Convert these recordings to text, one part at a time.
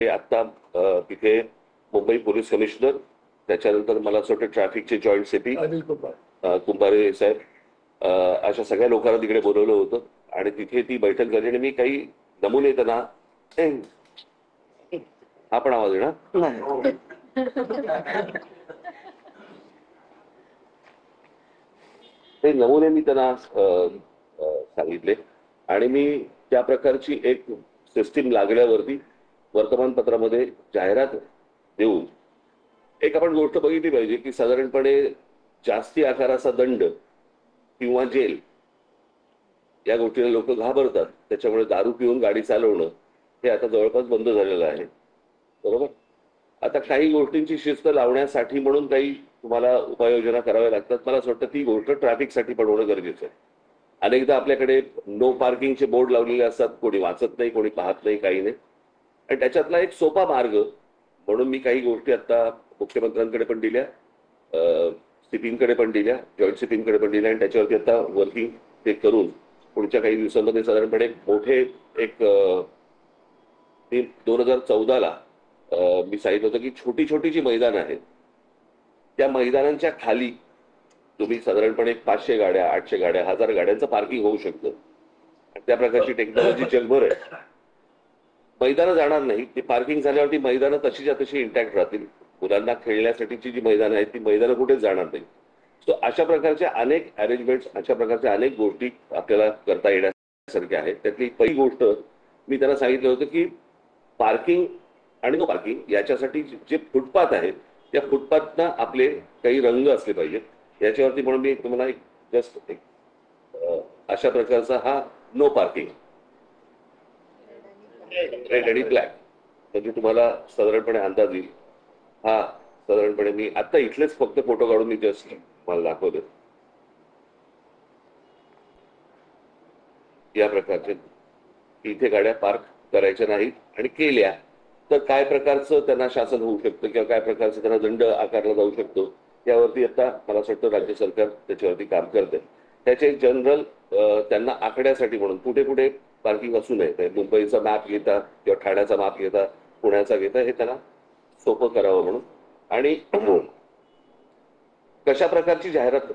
आता तिथे Mumbai police commissioner, त्याच्यानंतर मला असं वाटतं ट्रॅफिकचे जॉईंट सीपी अनिल कुमार कुंभारे साहेब, अशा सगळ्या लोकांना तिकडे बोलवलं होतं आणि तिथे ती बैठक झाली आणि मी काही नमुने त्यांना हा पण आवाज येणार ते नमुने मी त्यांना सांगितले आणि मी त्या प्रकारची एक सिस्टीम लागल्यावरती वर्तमानपत्रामध्ये जाहिरात देऊन एक आपण गोष्ट बघितली पाहिजे की साधारणपणे जास्ती आकाराचा दंड किंवा जेल या गोष्टीला लोक घाबरतात, त्याच्यामुळे दारू पिऊन गाडी चालवणं हे आता जवळपास बंद झालेलं आहे. बरोबर. आता काही गोष्टींची शिस्त लावण्यासाठी म्हणून काही तुम्हाला उपाययोजना कराव्या लागतात. मला असं वाटतं ती गोष्ट ट्रॅफिकसाठी पण होणं गरजेचं आहे. अनेकदा आपल्याकडे नो पार्किंगचे बोर्ड लावलेले असतात, कोणी वाचत नाही, कोणी पाहत नाही, काही नाही. आणि त्याच्यातला एक सोपा मार्ग म्हणून मी काही गोष्टी आता मुख्यमंत्र्यांकडे पण दिल्या, सीपींकडे पण दिल्या, जॉईंट सीपींकडे पण दिल्या आणि त्याच्यावरती आता वर्किंग ते करून पुढच्या काही दिवसांमध्ये साधारणपणे मोठे एक 2014ला मी सांगितलं होतं की छोटी छोटी जी मैदानं आहेत त्या मैदानांच्या खाली तुम्ही साधारणपणे 500 गाड्या, 800 गाड्या, 1000 गाड्यांचं पार्किंग होऊ शकतं. त्या प्रकारची टेक्नॉलॉजी जगभर आहे. मैदानं जाणार नाही, ती पार्किंग झाल्यावरती मैदानं तशीच्या तशी इंटॅक्ट राहतील. मुलांना खेळण्यासाठीची जी मैदानं आहेत ती मैदानं कुठेच जाणार नाही. सो अशा प्रकारच्या अनेक अरेंजमेंट्स, अशा प्रकारच्या अनेक गोष्टी आपल्याला करता येण्यासारख्या आहेत. त्यातली पहिली गोष्ट मी त्यांना सांगितलं होतं की पार्किंग आणि नो पार्किंग याच्यासाठी जे फुटपाथ आहेत त्या फुटपाथना आपले काही रंग असले पाहिजेत याच्यावरती. म्हणून मी तुम्हाला एक जस्ट एक अशा प्रकारचा हा नो पार्किंग रेड आणि ब्लॅक म्हणजे तुम्हाला साधारणपणे अंदाज येईल. हा साधारणपणे मी आता इथलेच फक्त फोटो काढून मी जस्ट मला दाखवले या प्रकारचे. इथे गाड्या पार्क करायच्या नाहीत आणि केल्या तर काय प्रकारचं त्यांना शासन होऊ शकतं किंवा काय प्रकारचं त्यांना दंड आकारला जाऊ शकतो यावरती आता मला असं वाटतं राज्य सरकार त्याच्यावरती काम करते. त्याचे जनरल त्यांना आखण्यासाठी म्हणून कुठे कुठे पार्किंग असू नये, मुंबईचा मॅप घेता किंवा ठाण्याचा मॅप घेता, पुण्याचा घेता, हे त्यांना सोपं करावं म्हणून. आणि कशा प्रकारची जाहिरात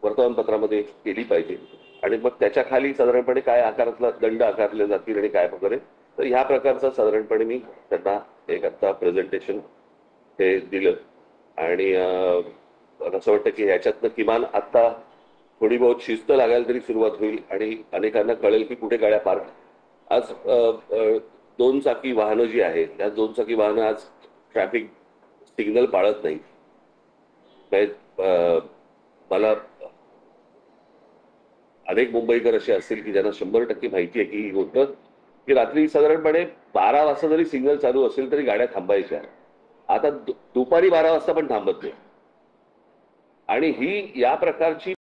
वर्तमानपत्रामध्ये केली पाहिजे आणि मग त्याच्या खाली साधारणपणे काय आकारातला दंड आकारले जातील आणि काय वगैरे, तर ह्या प्रकारचं साधारणपणे मी त्यांना एक आता प्रेझेंटेशन हे दिलं. आणि मला असं वाटतं की ह्याच्यातनं किमान आता थोडी बहुत शिस्त लागायला तरी सुरुवात होईल आणि अनेकांना कळेल की कुठे गाड्या पार्क. आज 2 चाकी वाहनं जी आहेत त्या 2 चाकी वाहनं आज ट्रॅफिक सिग्नल पाळत नाही. मला अनेक मुंबईकर असे असतील की ज्यांना 100% माहिती आहे की ही गोष्ट की रात्री साधारणपणे 12 वाजता जरी सिग्नल चालू असेल तरी गाड्या थांबायच्या. आता दुपारी 12 वाजता पण थांबत नाही. आणि ही या प्रकारची